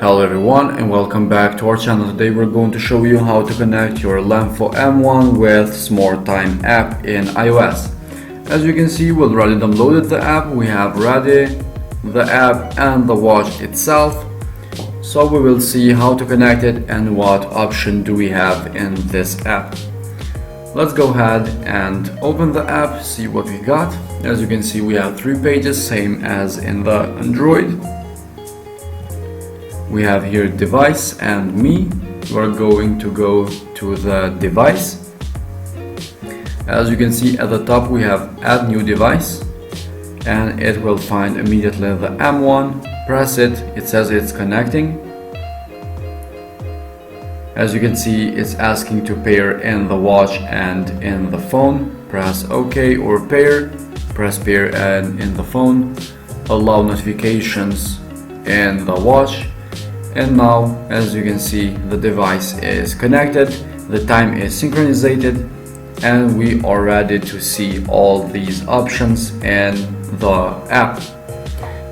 Hello everyone and welcome back to our channel. Today we're going to show you how to connect your Lemfo M1 with Smart Time app in iOS. As you can see, we already downloaded the app, we have ready the app and the watch itself. So we will see how to connect it and what option do we have in this app. Let's go ahead and open the app, see what we got. As you can see, we have 3 pages, same as in the Android. We have here device and me. We're going to go to the device. As you can see at the top, we have add new device and it will find immediately the M1. Press it, it says it's connecting. As you can see, it's asking to pair in the watch and in the phone. Press OK or pair. Press pair and in the phone. Allow notifications in the watch. And now, as you can see, the device is connected, the time is synchronized, and we are ready to see all these options in the app.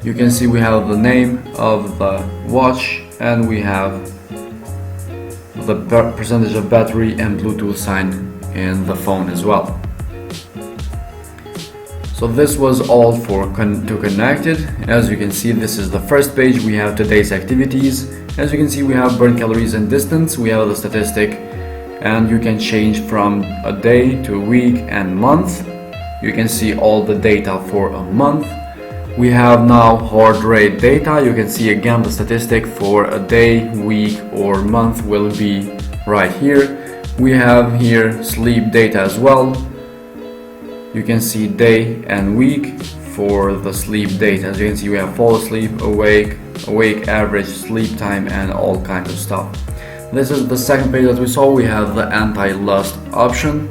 You can see we have the name of the watch and we have the percentage of battery and Bluetooth sign in the phone as well. So this was all for to connect it. As you can see, this is the first page. We have today's activities. As you can see, we have burn calories and distance. We have the statistic, and you can change from a day to a week and month. You can see all the data for a month. We have now heart rate data. You can see again the statistic for a day, week or month will be right here. We have here sleep data as well. You can see day and week for the sleep data. As you can see, we have fall asleep, awake, average sleep time, and all kinds of stuff. This is the second page that we saw. We have the anti-lust option.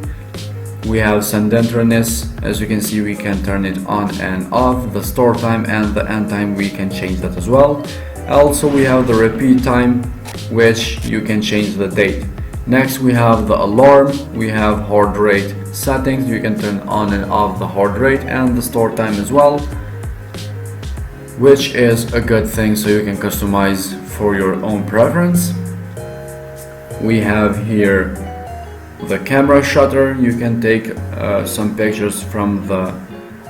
We have sedentariness. As you can see, we can turn it on and off. The store time and the end time, we can change that as well. Also, we have the repeat time, which you can change the date. Next, we have the alarm. We have heart rate settings. You can turn on and off the heart rate and the store time as well, which is a good thing, so you can customize for your own preference. We have here the camera shutter. You can take some pictures from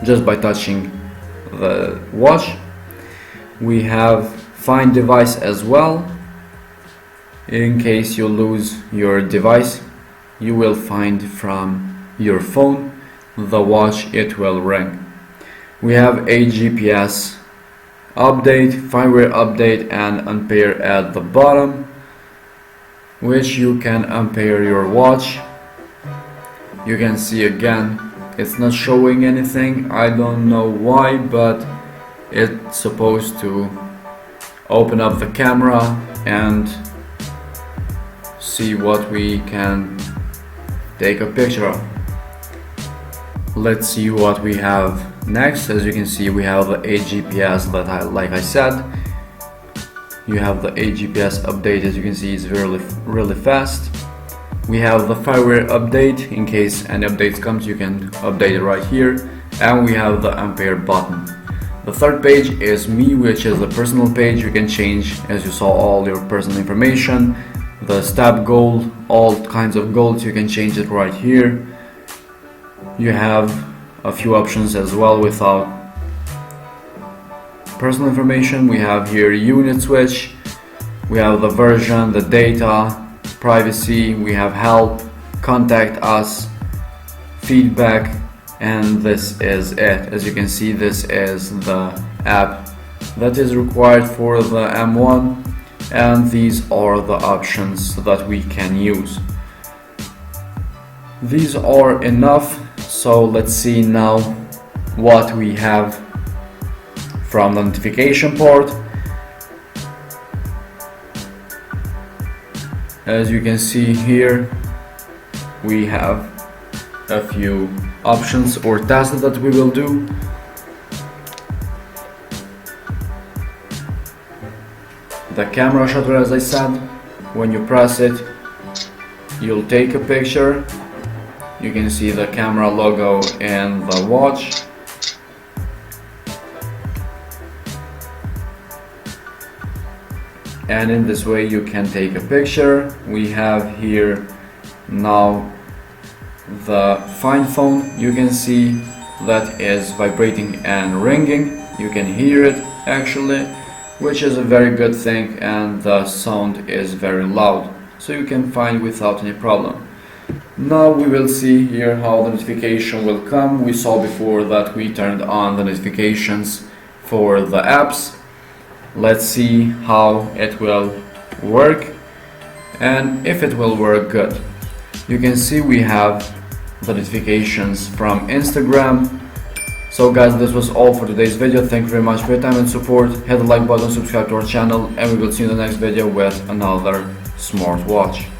just by touching the watch. We have find device as well. In case you lose your device, you will find from your phone the watch, it will ring. We have a GPS update, firmware update, and unpair at the bottom, which you can unpair your watch. You can see again it's not showing anything. I don't know why, but it's supposed to open up the camera and see what we can take a picture of. Let's see what we have next. As you can see, we have the GPS that like I said, you have the GPS update. As you can see, it's really fast. We have the firmware update. In case any updates comes, you can update it right here. And we have the unpair button. The third page is me, which is the personal page. You can change, as you saw, all your personal information, the stab goal, all kinds of goals. You can change it right here. You have a few options as well without personal information. We have here unit switch. We have the version, the data, privacy. We have help, contact us, feedback, and this is it. As you can see, this is the app that is required for the M1, and these are the options that we can use. These are enough. So let's see now what we have from the notification part. As you can see here, we have a few options or tasks that we will do. The camera shutter, as I said, when you press it, you'll take a picture. You can see the camera logo and the watch. and in this way you can take a picture. We have here now the Find phone. You can see that is vibrating and ringing. You can hear it actually, which is a very good thing, and the sound is very loud, so you can find without any problem. Now we will see here how the notification will come. We saw before that we turned on the notifications for the apps. Let's see how it will work and if it will work good. You can see we have the notifications from Instagram. So guys, this was all for today's video. Thank you very much for your time and support. Hit the like button, subscribe to our channel, and we will see you in the next video with another smartwatch.